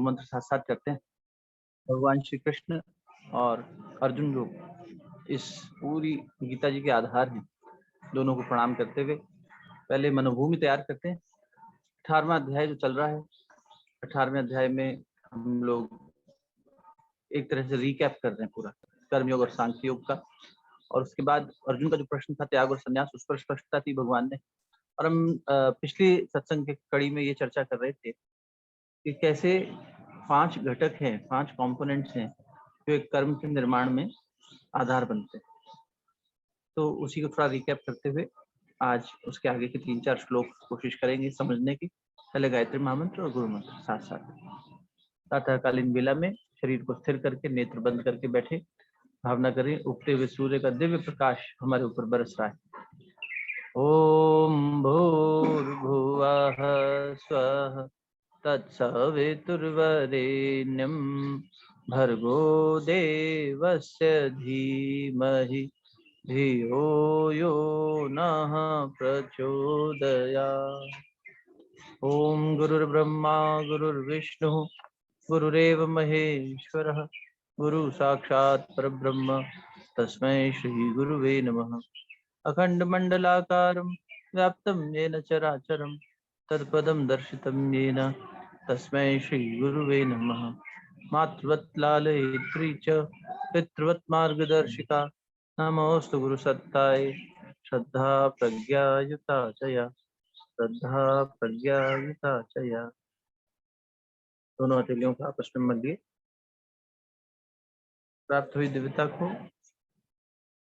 मंत्र साथ साथ करते हैं। भगवान श्री कृष्ण और अर्जुन लोग इस पूरी गीता जी के आधार हैं। दोनों को प्रणाम करते हुए पहले मनोभूमि तैयार करते हैं। 18वां अध्याय जो चल रहा है, 18वें अध्याय में हम लोग एक तरह से रिकैप कर रहे हैं पूरा कर्मयोग और सांख्य योग का। और उसके बाद अर्जुन का जो प्रश्न था त्याग और संन्यास, उस पर स्पष्टता थी भगवान ने। और हम पिछली सत्संग के कड़ी में ये चर्चा कर रहे थे कि कैसे 5 घटक हैं, 5 कंपोनेंट्स हैं जो एक कर्म के निर्माण में आधार बनते हैं। तो उसी को थोड़ा रिकैप करते हुए आज उसके आगे के 3-4 श्लोक कोशिश करेंगे समझने की। पहले गायत्री महामंत्र और गुरु मंत्र साथ साथ। प्रातःकालीन बेला में शरीर को स्थिर करके नेत्र बंद करके बैठे, भावना करें उगते हुए सूर्य का दिव्य प्रकाश हमारे ऊपर बरस रहा है। ओम भूर्भुवः स्वः तत्सवितुर्वरेण्यं भर्गो देवस्य धीमहि धियो यो नः प्रचोदयात्। ओम गुरुर्ब्रह्मा गुरुर्विष्णु गुरुरेव महेश्वरः गुरु साक्षात् परब्रह्म तस्मै श्री गुरुवे नमः। अखंड मंडलाकारं व्याप्तं येन चराचरं तत्पदं दर्शितं येन तस्मै श्री गुरुवे नमः। मातृवत् लालयित्री च पितृवत् मार्गदर्शिका नमोस्तु गुरुसत्ताय श्रद्धा प्रज्ञायुता च या श्रद्धा प्रज्ञायुता च या। दोनों हथेलियों को आपस में मलिए। प्राप्त हुई दिव्यता को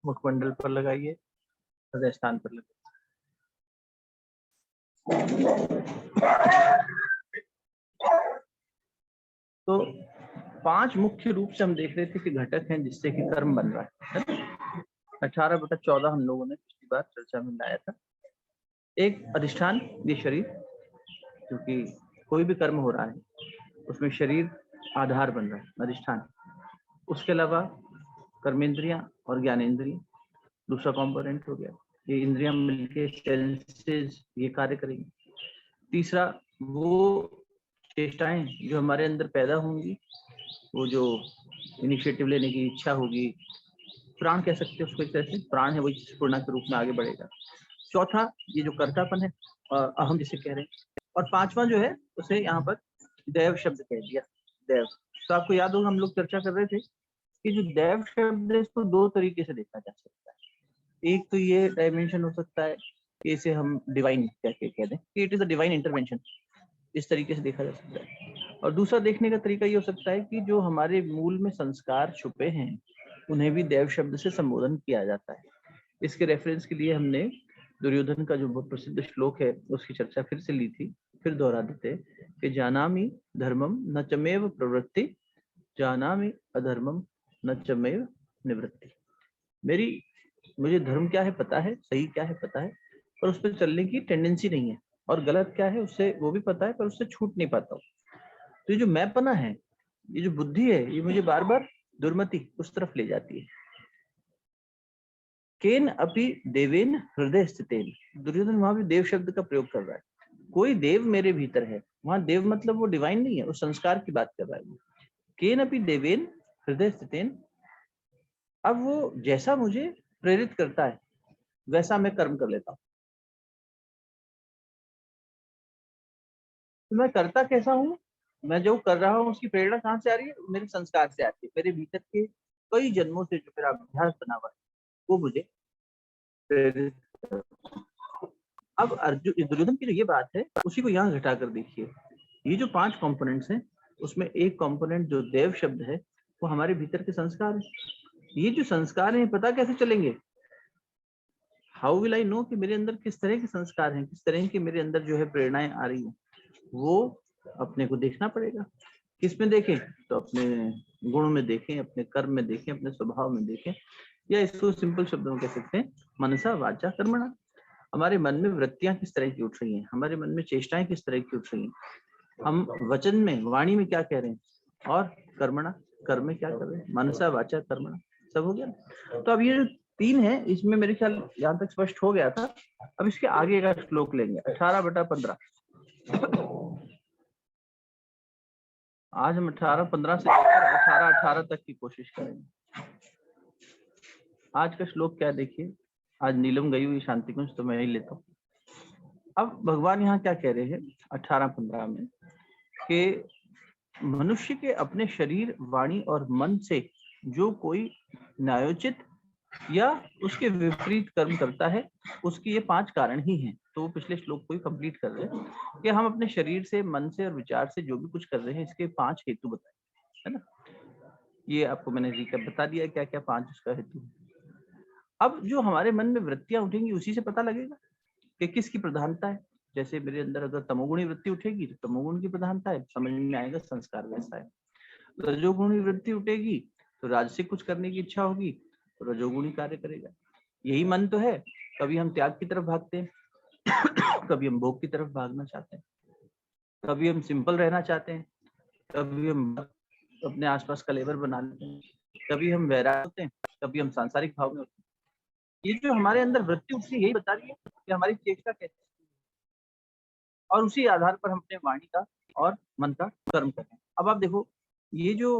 मुखमंडल पर लगाइए, हृदय स्थान पर लगाइए। तो 5 मुख्य रूप से हम देख रहे थे कि घटक हैं जिससे कि कर्म बन रहा है। 18/14 हम लोगों ने पिछली बार चर्चा में लाया था। एक अधिष्ठान, ये शरीर, क्योंकि कोई भी कर्म हो रहा है उसमें शरीर आधार बन रहा है, अधिष्ठान। उसके अलावा कर्मेंद्रियां और ज्ञानेंद्रिय दूसरा कंपोनेंट हो गया। ये इंद्रियां मिलके सेंसेस ये कार्य करेंगी। तीसरा वो चेष्टाएं जो हमारे अंदर पैदा होंगी, वो जो इनिशिएटिव लेने की इच्छा होगी, प्राण कह सकते हैं उसको, एक तरह से प्राण है, वही पूर्णा के रूप में आगे बढ़ेगा। चौथा ये जो कर्तापन है, अहम जिसे कह रहे हैं। और 5वां जो है उसे यहाँ पर दैव शब्द कह दिया, दैव। तो आपको याद होगा हम लोग चर्चा कर रहे थे कि जो दैव शब्द है इसको 2 तरीके से देखा जा सकता है। एक तो ये डायमेंशन हो सकता है कि इसे हम डिवाइन कह दें कि it is a divine intervention, इस तरीके से देखा जा सकता है। और दूसरा देखने का तरीका ये हो सकता है कि जो हमारे मूल में संस्कार छुपे हैं उन्हें भी दैव शब्द से संबोधन किया जाता है। इसके रेफरेंस के लिए हमने दुर्योधन का जो बहुत प्रसिद्ध श्लोक है उसकी चर्चा फिर से ली थी, फिर दोहरा देते कि जानामि धर्मम न चमेव प्रवृत्ति जानामि अधर्मम न चमेव निवृत्ति। मुझे धर्म क्या है पता है, सही क्या है पता है, पर उस पर चलने की टेंडेंसी नहीं है, और गलत क्या है उससे वो भी पता है पर उससे छूट नहीं पाता हूँ। तो ये जो मैंपना है, ये जो बुद्धि है, ये मुझे बार बार दुर्मति उस तरफ ले जाती है। केन अपि देवेन हृदय स्थितेन, दुर्योधन वहां भी देव शब्द का प्रयोग कर रहा है। कोई देव मेरे भीतर है, वहां देव मतलब वो डिवाइन नहीं है, उस संस्कार की बात कर रहा है। केन अपि देवेन हृदय स्थितेन, अब वो जैसा मुझे प्रेरित करता है वैसा मैं कर्म कर लेता हूँ। तो मैं करता कैसा हूँ, मैं जो कर रहा हूँ उसकी प्रेरणा कहाँ से आ रही है, मेरे संस्कार से आती है, मेरे भीतर के कई जन्मों से जो मेरा अभ्यास बना हुआ है वो मुझे प्रेरित करता है। अब अर्जुन दुर्योधन की जो ये बात है उसी को यहाँ घटा कर देखिए। ये जो 5 कंपोनेंट्स हैं उसमें एक कंपोनेंट जो देव शब्द है वो हमारे भीतर के संस्कार है। ये जो संस्कार हैं पता कैसे चलेंगे, हाउ विल आई नो कि मेरे अंदर किस तरह के संस्कार हैं, किस तरह की मेरे अंदर जो है प्रेरणाएं आ रही हैं, वो अपने को देखना पड़ेगा। किस में देखें, तो अपने गुण में देखें, अपने कर्म में देखें, अपने स्वभाव में देखें, या इसको सिंपल शब्दों में कह सकते हैं मनसा वाचा कर्मणा। हमारे मन में वृत्तियां किस तरह की उठ रही हैं, हमारे मन में चेष्टाएं किस तरह की उठ रही हैं, हम वचन में वाणी में क्या कह रहे हैं, और कर्मणा कर्म में क्या कर रहे हैं, मनसा वाचा कर्मणा, सब हो गया। तो अब ये जो 3 है इसमें मेरे ख्याल यहाँ तक स्पष्ट हो गया था। अब इसके आगे का श्लोक लेंगे 18/15। आज हम 18-15 से लेकर 18-18 तक की कोशिश करेंगे। आज का श्लोक क्या देखिए, आज नीलम गई हुई शांति कुंज तो मैं ही लेता हूँ। अब भगवान यहाँ क्या कह रहे हैं 18-15 में कि मनुष्य के अपने शरीर, वाणी और मन से जो कोई न्यायोचित या उसके विपरीत कर्म करता है, उसके ये 5 कारण ही हैं। तो वो पिछले श्लोक को ही कंप्लीट कर रहे हैं कि हम अपने शरीर से, मन से और विचार से जो भी कुछ कर रहे हैं, इसके 5 हेतु बताए, है ना। ये आपको मैंने रिकैप बता दिया क्या क्या 5 उसका हेतु। अब जो हमारे मन में वृत्तियां उठेंगी उसी से पता लगेगा कि किसकी प्रधानता है। जैसे मेरे अंदर अगर तमोगुणी वृत्ति उठेगी तो तमोगुण की प्रधानता है, समझ में आएगा संस्कार वैसा है। रजोगुणी वृत्ति उठेगी तो राजसिक कुछ करने की इच्छा होगी तो रजोगुणी कार्य करेगा। यही मन तो है, कभी हम त्याग की तरफ भागते हैं, कभी हम भोग की तरफ भागना चाहते हैं, कभी हम सिंपल रहना चाहते हैं, कभी हम अपने आसपास कलेवर बना लेते हैं, कभी हम वैराग होते हैं, कभी हम सांसारिक भाव में होते हैं। ये जो हमारे अंदर वृत्ति उठती है यही बता रही है कि हमारी चेष्टा कैसे, और उसी आधार पर हम अपने वाणी का और मन का कर्म करते हैं। अब आप देखो ये जो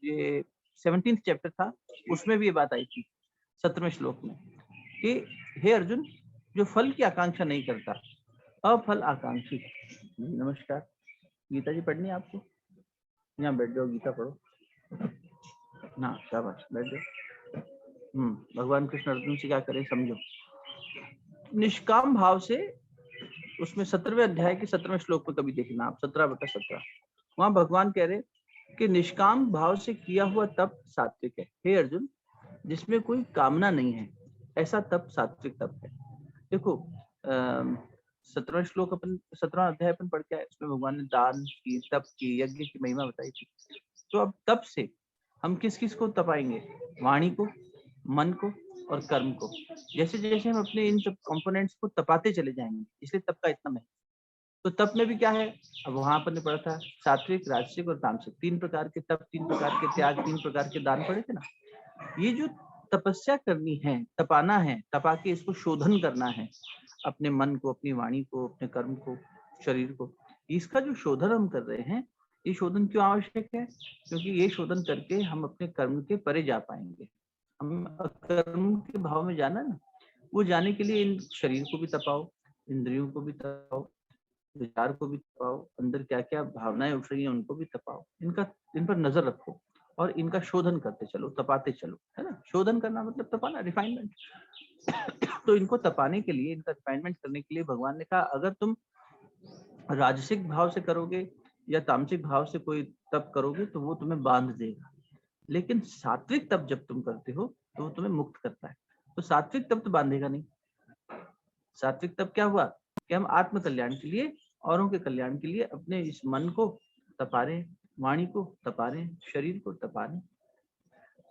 ये 17th चैप्टर था उसमें भी ये बात आई थी 17वें श्लोक में कि हे अर्जुन, जो फल की आकांक्षा नहीं करता, अफल आकांक्षी। नमस्कार, गीता जी पढ़नी है आपको? यहाँ बैठ जाओ, गीता पढ़ो ना, शाबाश, बैठ जाओ। भगवान कृष्ण अर्जुन से क्या करे समझो। निष्काम भाव से, उसमें 17वें अध्याय के 17वें श्लोक में कभी देखना आप, 17/17, वहां भगवान कह रहे कि निष्काम भाव से किया हुआ तप सात्विक है। हे अर्जुन, जिसमें कोई कामना नहीं है, ऐसा तप सात्विक तप है। देखो 17वां श्लोक अपन 17वां अध्याय अपन पढ़ के आए, उसमें भगवान ने दान की, तप की, यज्ञ की महिमा बताई थी। तो अब तप से हम किस किस को तपाएंगे? वाणी को, मन को और कर्म को। जैसे जैसे हम अपने इन सब कंपोनेंट्स को तपाते चले जाएंगे, इसलिए तप का इतना महत्व। तो तप में भी क्या है, अब वहां पर ने पढ़ा था सात्विक, राजसिक और तामसिक, 3 प्रकार के तप, 3 प्रकार के त्याग, 3 प्रकार के दान पढ़े थे ना। ये जो तपस्या करनी है, तपाना है, तपा के इसको शोधन करना है, अपने मन को, अपनी वाणी को, अपने कर्म को, शरीर को, इसका जो शोधन हम कर रहे हैं, ये शोधन क्यों आवश्यक है? क्योंकि ये शोधन करके हम अपने कर्म के परे जा पाएंगे। हम कर्म के भाव में जाना ना, वो जाने के लिए इन शरीर को भी तपाओ, इंद्रियों को भी तपाओ, विचार को भी तपाओ, अंदर क्या क्या भावनाएं उठ रही हैं उनको भी तपाओ, इन पर नजर रखो और इनका शोधन करते चलो, तपाते चलो, है ना। शोधन करना मतलब तपाना, रिफाइनमेंट। तो इनको तपाने के लिए, इनका रिफाइनमेंट करने के लिए भगवान ने कहा अगर तुम राजसिक भाव से करोगे या तामसिक भाव से कोई तप करोगे तो वो तुम्हें बांध देगा, लेकिन सात्विक तप जब तुम करते हो तो वो तुम्हें मुक्त करता है। तो सात्विक तप तो बांधेगा नहीं। सात्विक तप क्या हुआ कि हम आत्म कल्याण के लिए, औरों के कल्याण के लिए अपने इस मन को तपा रहे, वाणी को तपा रहे, शरीर को तपा रहे।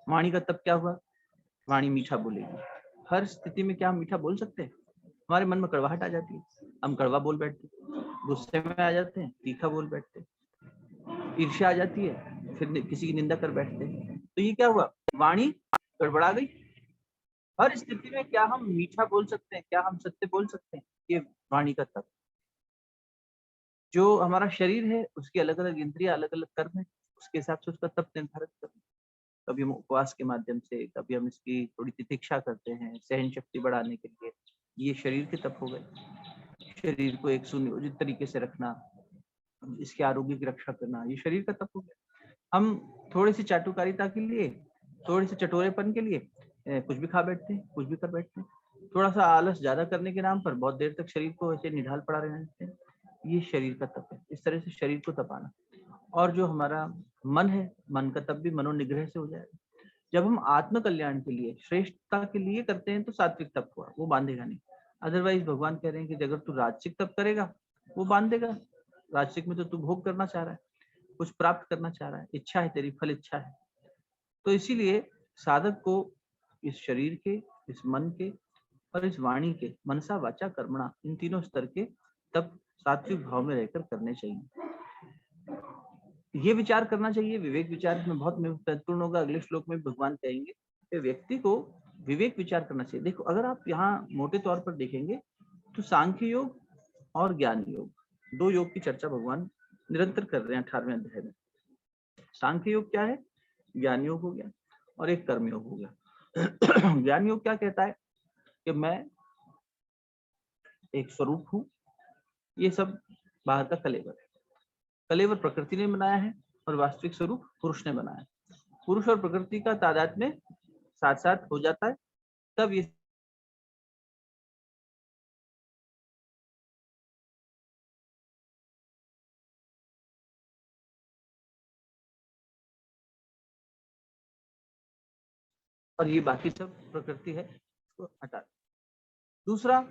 वाणी का तप क्या हुआ? वाणी मीठा बोलेगी। हर स्थिति में क्या हम मीठा बोल सकते हैं? हमारे मन में कड़वाहट आ जाती है, हम कड़वा बोल बैठते, गुस्से में आ जाते हैं, तीखा बोल बैठते, ईर्ष्या आ जाती है, फिर किसी की निंदा कर बैठते हैं। तो ये क्या हुआ? वाणी गड़बड़ा गई। हर स्थिति में क्या हम मीठा बोल सकते हैं? क्या हम सत्य बोल सकते हैं? ये वाणी का तप। जो हमारा शरीर है उसकी अलग अलग इंद्रियां, अलग अलग कर्म है, उसके हिसाब से उसका तप निर्धारित करते हैं। कभी हम उपवास के माध्यम से, कभी हम इसकी थोड़ी तितिक्षा करते हैं सहन शक्ति बढ़ाने के लिए, ये शरीर के तप हो गए। शरीर को एक सुनियोजित तरीके से रखना, इसके आरोग्य की रक्षा करना, ये शरीर का तप हो गया। हम थोड़ी सी चाटुकारिता के लिए, थोड़े से चटोरेपन के लिए कुछ भी खा बैठते हैं, कुछ भी कर बैठते हैं। थोड़ा सा आलस ज्यादा करने के नाम पर बहुत देर तक शरीर को ऐसे निढाल पड़ा रहने देते हैं, ये शरीर का तप है। इस तरह से शरीर को तपाना। और जो हमारा मन है, मन का तप भी मनोनिग्रह से हो जाएगा। जब हम आत्म कल्याण के लिए, श्रेष्ठता के लिए करते हैं तो सात्विक तप हुआ, वो बांधेगा नहीं। अदरवाइज भगवान कह रहे हैं कि अगर तू राजसिक तप करेगा वो बांधेगा। राजसिक में तो तू भोग करना चाह रहा है, कुछ प्राप्त करना चाह रहा है, इच्छा है तेरी, फल इच्छा है। तो इसीलिए साधक को इस शरीर के, इस मन के और इस वाणी के, मनसा वाचा कर्मणा, इन तीनों स्तर के तप सात्विक भाव में रहकर करने चाहिए। ये विचार करना चाहिए, विवेक विचार में बहुत महत्वपूर्ण होगा। अगले श्लोक में भगवान कहेंगे कि व्यक्ति को विवेक विचार करना चाहिए। देखो अगर आप यहाँ मोटे तौर पर देखेंगे तो सांख्य योग और ज्ञान योग, 2 योग की चर्चा भगवान निरंतर कर रहे हैं 18वें अध्याय में। सांख्य योग क्या है? ज्ञान योग हो गया और एक कर्म योग हो गया। ज्ञान योग क्या कहता है कि मैं एक स्वरूप हूं, ये सब बाहर का कलेवर है। कलेवर प्रकृति ने बनाया है और वास्तविक स्वरूप पुरुष ने बनाया है। पुरुष और प्रकृति का तादात्म्य साथ साथ हो जाता है, तब ये और ये बाकी सब प्रकृति है, इसको हटा दो। दूसरा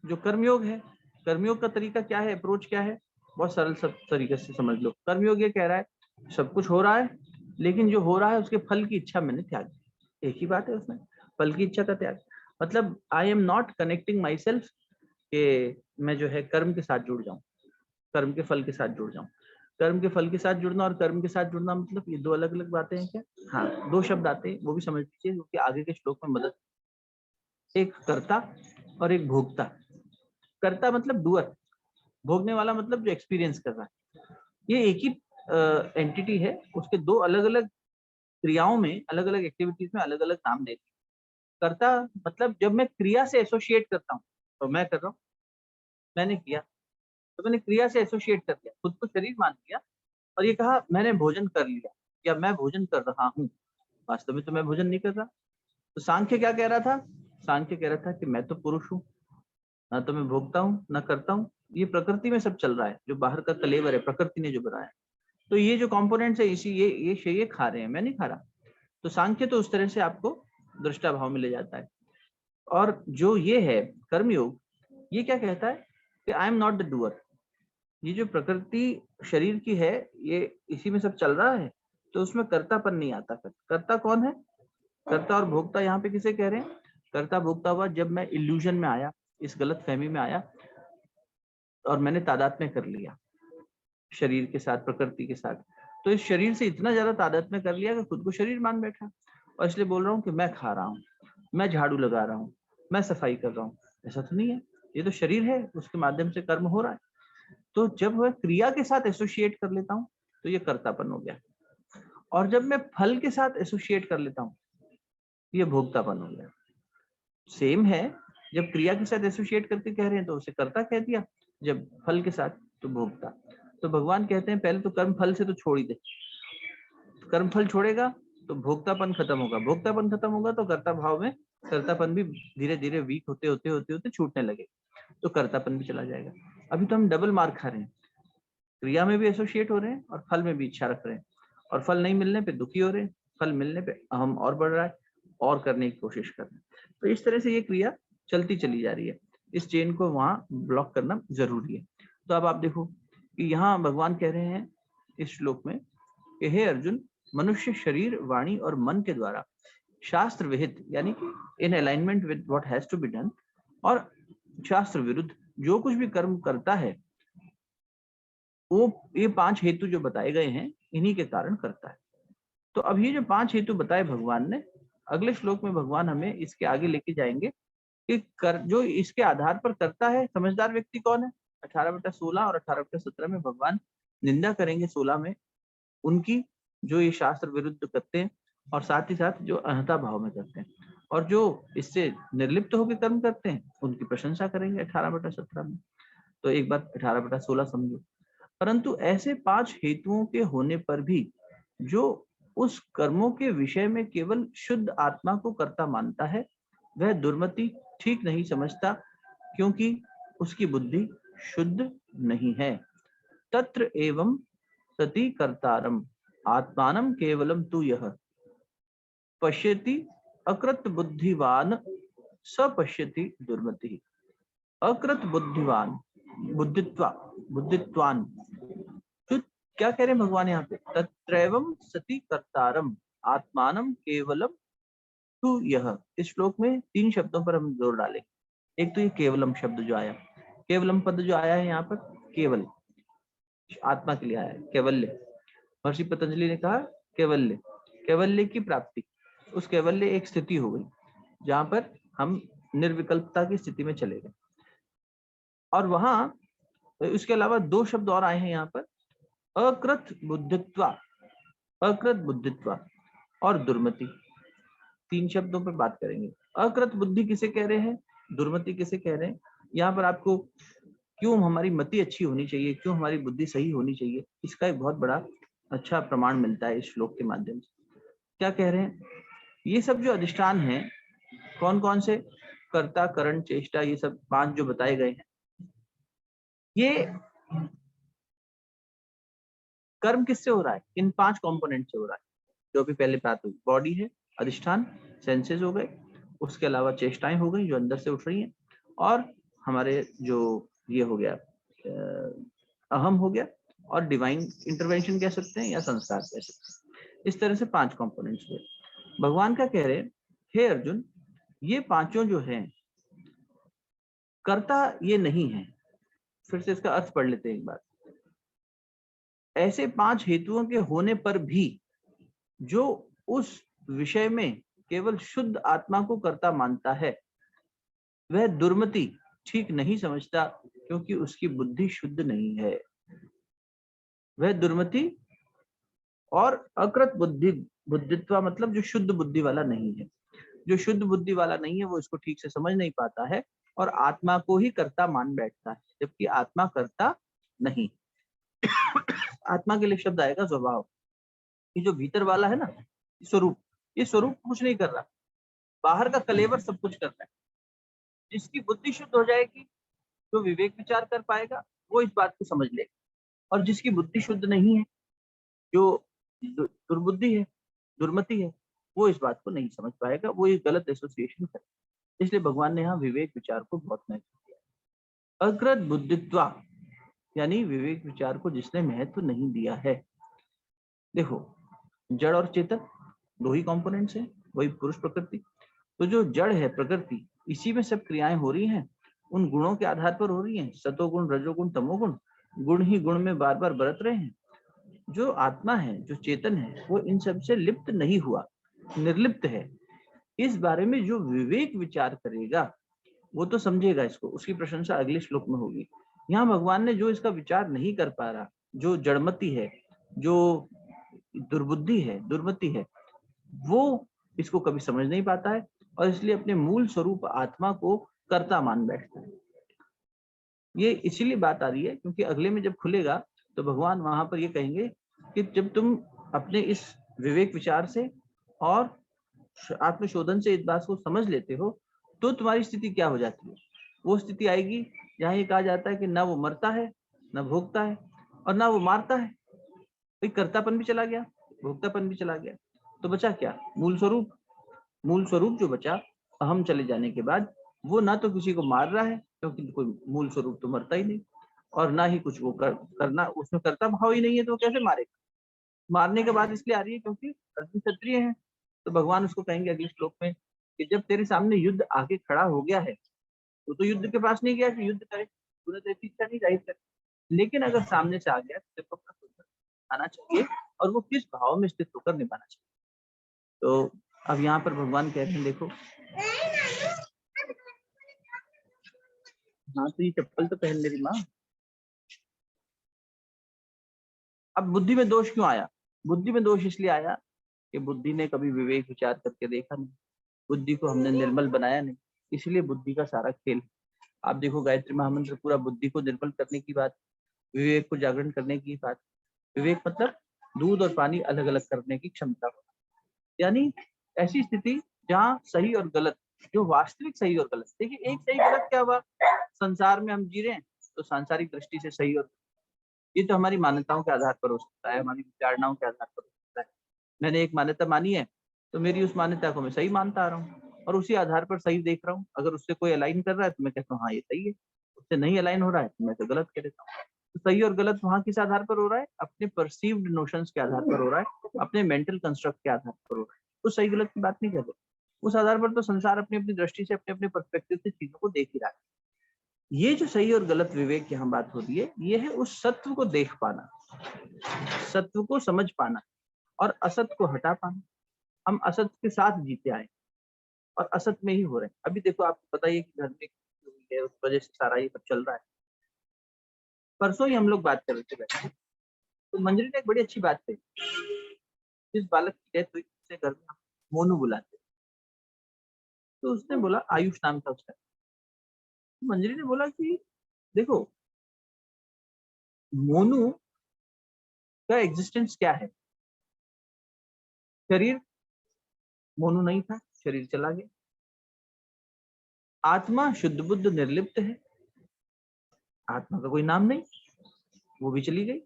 जो कर्मयोग है, कर्मयोग का तरीका क्या है, अप्रोच क्या है? बहुत सरल सब तरीके से समझ लो। कर्मयोग ये कह रहा है सब कुछ हो रहा है, लेकिन जो हो रहा है उसके फल की इच्छा मैंने त्याग दी। एक ही बात है उसमें, फल की इच्छा का त्याग। मतलब I am not connecting my self कि मैं जो है कर्म के साथ जुड़ जाऊं, कर्म के फल के साथ जुड़ जाऊं। कर्म के फल के साथ जुड़ना और कर्म के साथ जुड़ना मतलब ये दो अलग अलग बातें हैं क्या? हाँ, दो शब्द आते हैं, वो भी समझ लीजिए क्योंकि आगे के श्लोक में मदद। एक कर्ता और एक भोक्ता। कर्ता मतलब डूअर, भोगने वाला मतलब जो एक्सपीरियंस कर रहा है। ये एक ही एंटिटी है, उसके दो अलग अलग क्रियाओं में, अलग अलग एक्टिविटीज में अलग अलग नाम देते हैं। कर्ता मतलब जब मैं क्रिया से एसोसिएट करता हूँ, तो मैं कर रहा हूँ, मैंने किया, तो मैंने क्रिया से एसोसिएट कर लिया, खुद को शरीर मान लिया और ये कहा मैंने भोजन कर लिया या मैं भोजन कर रहा हूँ। वास्तव में तो मैं भोजन नहीं कर रहा। तो सांख्य क्या कह रहा था? सांख्य कह रहा था कि मैं तो पुरुष हूँ, ना तो मैं भोगता हूँ ना करता हूँ, ये प्रकृति में सब चल रहा है, जो बाहर का कलेवर है प्रकृति ने जो बनाया। तो ये जो कंपोनेंट्स है इसी ये खा रहे हैं, मैं नहीं खा रहा। तो सांख्य तो उस तरह से आपको दृष्टा भाव में ले जाता है। और जो ये है कर्मयोग, ये क्या कहता है कि I am not the doer. ये जो प्रकृति शरीर की है, ये इसी में सब चल रहा है, तो उसमें कर्तापन नहीं आता। कर्ता कौन है? कर्ता और भोक्ता यहाँ पे किसे कह रहे हैं? कर्ता भोक्ता हुआ जब मैं इल्यूजन में आया, इस गलत फहमी में आया और मैंने तादात्म्य कर लिया शरीर के साथ, प्रकृति के साथ। तो इस शरीर से इतना ज्यादा तादात्म्य कर लिया कि खुद को शरीर मान बैठा, और इसलिए बोल रहा हूँ कि मैं खा रहा हूँ, मैं झाड़ू लगा रहा हूँ, मैं सफाई कर रहा हूँ। ऐसा तो नहीं है, ये तो शरीर है, उसके माध्यम से कर्म हो रहा है। तो जब वह क्रिया के साथ एसोसिएट कर लेता हूँ तो ये कर्तापन हो गया, और जब मैं फल के साथ एसोसिएट कर लेता हूँ ये भोक्तापन हो गया। सेम है, जब क्रिया के साथ एसोसिएट करके कह रहे हैं तो उसे कर्ता कह दिया, जब फल के साथ तो भोक्ता। तो भगवान कहते हैं पहले तो कर्म फल से तो छोड़ ही दे, कर्म फल छोड़ेगा तो भोक्तापन खत्म होगा, भोक्तापन खत्म होगा तो कर्ता भाव में कर्तापन भी धीरे धीरे वीक होते होते होते होते छूटने लगे, तो कर्तापन भी चला जाएगा। अभी तो हम डबल मार खा रहे हैं, क्रिया में भी एसोसिएट हो रहे हैं और फल में भी इच्छा रख रहे हैं, और फल नहीं मिलने पे दुखी हो रहे हैं, फल मिलने पे अहम और बढ़ रहा है और करने की कोशिश कर रहे हैं। तो इस तरह से ये क्रिया चलती चली जा रही है, इस चेन को वहां ब्लॉक करना जरूरी है। तो अब आप देखो कि यहाँ भगवान कह रहे हैं इस श्लोक में कि हे अर्जुन, मनुष्य शरीर, वाणी और मन के द्वारा शास्त्र विहित यानी कि in alignment with what has to be done, और शास्त्र विरुद्ध जो कुछ भी कर्म करता है वो ये 5 हेतु जो बताए गए हैं इन्हीं के कारण करता है। तो अब ये जो 5 हेतु बताए भगवान ने, अगले श्लोक में भगवान हमें इसके आगे लेके जाएंगे कि जो इसके आधार पर करता है, समझदार व्यक्ति कौन है। 18/16 और 18/17 में भगवान निंदा करेंगे 16 में उनकी, जो ये शास्त्र विरुद्ध करते हैं और साथ ही साथ जो अहंता भाव में करते हैं, और जो इससे निर्लिप्त होकर कर्म करते हैं उनकी प्रशंसा करेंगे 18/17 में। तो एक बार 18/16 समझो। परंतु ऐसे 5 हेतुओं के होने पर भी जो उस कर्मों के विषय में केवल शुद्ध आत्मा को कर्ता मानता है, वह दुर्मति ठीक नहीं समझता, क्योंकि उसकी बुद्धि शुद्ध नहीं है। तत्र एवं सति कर्तारम आत्मानं केवलम तु यह पश्यति अकृत बुद्धिवान स पश्यति दुर्मति। अकृत बुद्धिवान, बुद्धित्वान, तो क्या कह रहे हैं भगवान यहाँ पे? तत्रैवं सति कर्तारम आत्मानं केवलम तु यह। इस श्लोक में 3 शब्दों पर हम जोर डालें। एक तो ये केवलम शब्द जो आया, केवलम पद जो आया है यहाँ पर, केवल आत्मा के लिए आया है, कैवल्य। महर्षि पतंजलि ने कहा कैवल्य, कैवल्य की प्राप्ति, उस कैवल्य एक स्थिति हो गई जहां पर हम निर्विकल्पता की स्थिति में चले गए। और वहां इसके अलावा 2 शब्द और आए हैं यहाँ पर, अकृत बुद्धित्वा, अकृत बुद्धित्वा और दुर्मति, तीन शब्दों पर बात करेंगे। अकृत बुद्धि किसे कह रहे हैं, दुर्मति किसे कह रहे हैं। यहाँ पर आपको क्यों हमारी मति अच्छी होनी चाहिए, क्यों हमारी बुद्धि सही होनी चाहिए, इसका एक बहुत बड़ा अच्छा प्रमाण मिलता है इस श्लोक के माध्यम से। क्या कह रहे हैं, ये सब जो अधिष्ठान है, कौन कौन से, कर्ता, करण, चेष्टा, ये सब पांच जो बताए गए हैं, ये कर्म किससे हो रहा है, इन पांच कंपोनेंट से हो रहा है। जो भी पहले बात हुई, बॉडी है, अधिष्ठान, सेंसेस हो गए, उसके अलावा चेष्टाएं हो गई जो अंदर से उठ रही हैं, और हमारे जो ये हो गया अहम हो गया, और डिवाइन इंटरवेंशन कह सकते हैं या संस्कार कह सकते हैं। इस तरह से पांच कंपोनेंट्स हुए। भगवान क्या कह रहे हैं, हे अर्जुन, ये पांचों जो हैं कर्ता ये नहीं है। फिर से इसका अर्थ पढ़ लेते हैं एक बार। ऐसे पांच हेतुओं के होने पर भी जो उस विषय में केवल शुद्ध आत्मा को कर्ता मानता है, वह दुर्मति ठीक नहीं समझता, क्योंकि उसकी बुद्धि शुद्ध नहीं है। वह दुर्मति और अकृत बुद्धित्व मतलब जो शुद्ध बुद्धि वाला नहीं है। जो शुद्ध बुद्धि वाला नहीं है वो इसको ठीक से समझ नहीं पाता है और आत्मा को ही कर्ता मान बैठता है, जबकि आत्मा कर्ता नहीं। आत्मा के लिए शब्द आएगा स्वभाव। ये जो भीतर वाला है ना, स्वरूप, ये स्वरूप कुछ नहीं कर रहा, बाहर का कलेवर सब कुछ कर रहा है। जिसकी बुद्धि शुद्ध हो जाएगी, जो विवेक विचार कर पाएगा, वो इस बात को समझ लेगा। और जिसकी बुद्धि शुद्ध नहीं है, जो दुर्बुद्धि है, दुर्मति है, वो इस बात को नहीं समझ पाएगा, वो ये गलत एसोसिएशन करेगा। इसलिए भगवान ने यहाँ विवेक विचार को बहुत महत्व दिया। अकृत बुद्धित्वा यानी विवेक विचार को जिसने महत्व नहीं दिया है। देखो, जड़ और चेतन दो ही कंपोनेंट्स हैं, वही पुरुष प्रकृति। तो जो जड़ है प्रकृति, इसी में सब क्रियाएं हो रही हैं, उन गुणों के आधार पर हो रही हैं, सतोगुण, रजोगुण, तमोगुण, गुण ही गुण में बार बार बरत रहे हैं। जो आत्मा है, जो चेतन है, वो इन सब से लिप्त नहीं हुआ, निर्लिप्त है। इस बारे में जो विवेक विचार करेगा वो तो समझेगा इसको, उसकी प्रशंसा अगले श्लोक में होगी। यहाँ भगवान ने जो इसका विचार नहीं कर पा रहा, जो जड़मति है, जो दुर्बुद्धि है, दुर्मति है, वो इसको कभी समझ नहीं पाता है और इसलिए अपने मूल स्वरूप आत्मा को कर्ता मान बैठता है। ये इसीलिए बात आ रही है क्योंकि अगले में जब खुलेगा तो भगवान वहां पर ये कहेंगे कि जब तुम अपने इस विवेक विचार से और आत्मशोधन से इस बात को समझ लेते हो, तो तुम्हारी स्थिति क्या हो जाती है। वो स्थिति आएगी जहाँ ये कहा जाता है कि ना वो मरता है, ना भोगता है, और ना वो मारता है। भाई कर्तापन भी चला गया, भोक्तापन भी चला गया, तो बचा क्या, मूल स्वरूप। मूल स्वरूप जो बचा अहम चले जाने के बाद, वो ना तो किसी को मार रहा है, क्योंकि कोई मूल स्वरूप तो मरता ही नहीं, और ना ही कुछ वो करना, उसमें कर्ता भाव ही नहीं है, तो वो कैसे मारेगा। मारने के बाद इसलिए आ रही है क्योंकि अर्जुन क्षत्रिय है। तो भगवान उसको कहेंगे अगले श्लोक में कि जब तेरे सामने युद्ध आके खड़ा हो गया है, तो युद्ध के पास नहीं गया कि युद्ध करे, तूने तो इच्छा नहीं जाहिर कर। लेकिन अगर सामने से आ गया तो तेरे को अपना कर्तव्य आना चाहिए, और वो किस भाव में स्थित होकर निभाना चाहिए। तो अब यहाँ पर भगवान कहते हैं, देखो, हाँ तो ये चप्पल तो पहन मेरी माँ। अब बुद्धि में दोष क्यों आया, बुद्धि में दोष इसलिए आया कि बुद्धि ने कभी विवेक विचार करके देखा नहीं, बुद्धि को हमने निर्मल बनाया नहीं, इसलिए बुद्धि का सारा खेल। आप देखो, गायत्री महामंत्र पूरा बुद्धि को निर्मल करने की बात, विवेक को जागरण करने की बात। विवेक मतलब दूध और पानी अलग अलग करने की क्षमता, यानी ऐसी स्थिति जहाँ सही और गलत, जो वास्तविक सही और गलत। देखिए, एक सही गलत क्या हुआ, संसार में हम जी रहे हैं तो सांसारिक दृष्टि से सही, और ये तो हमारी मान्यताओं के आधार पर हो सकता है, हमारी विचारणाओं के आधार पर हो सकता है। मैंने एक मान्यता मानी है तो मेरी उस मान्यता को मैं सही मानता आ रहा हूँ और उसी आधार पर सही देख रहा हूँ। अगर उससे कोई अलाइन कर रहा है तो मैं कहता हूँ हाँ ये सही है, उससे नहीं अलाइन हो रहा है तो मैं तो गलत कह देता हूँ। तो सही और गलत वहाँ किस आधार पर हो रहा है, अपने परसीव्ड नोशंस के आधार पर हो रहा है, अपने मेंटल कंस्ट्रक्ट के आधार पर हो रहा है। तो सही गलत की बात नहीं कर रहे, उस आधार पर तो संसार अपनी अपनी दृष्टि से, अपने अपने पर्सपेक्टिव से चीजों को देख ही रहा है। ये जो सही और गलत विवेक की यहाँ बात हो रही है, ये है उस सत्व को देख पाना, सत्व को समझ पाना और असत को हटा पाना। हम असत के साथ जीते आए और असत में ही हो रहे हैं। अभी देखो, आपको पता ही है कि घर में हुई है, उस वजह से सारा ये सब चल रहा है। परसों ही हम लोग बात कर रहे थे बैठे, तो तो मंजरी ने एक बड़ी अच्छी बात कही, जिस बालक की डेथ हुई उसके घर में हम मोनू बुलाते, तो उसने बोला, आयुष नाम था उसका। मंजरी ने बोला कि देखो मोनू का एग्जिस्टेंस क्या है, शरीर मोनू नहीं था, शरीर चला गया। आत्मा शुद्ध बुद्ध निर्लिप्त है, आत्मा का कोई नाम नहीं, वो भी चली गई।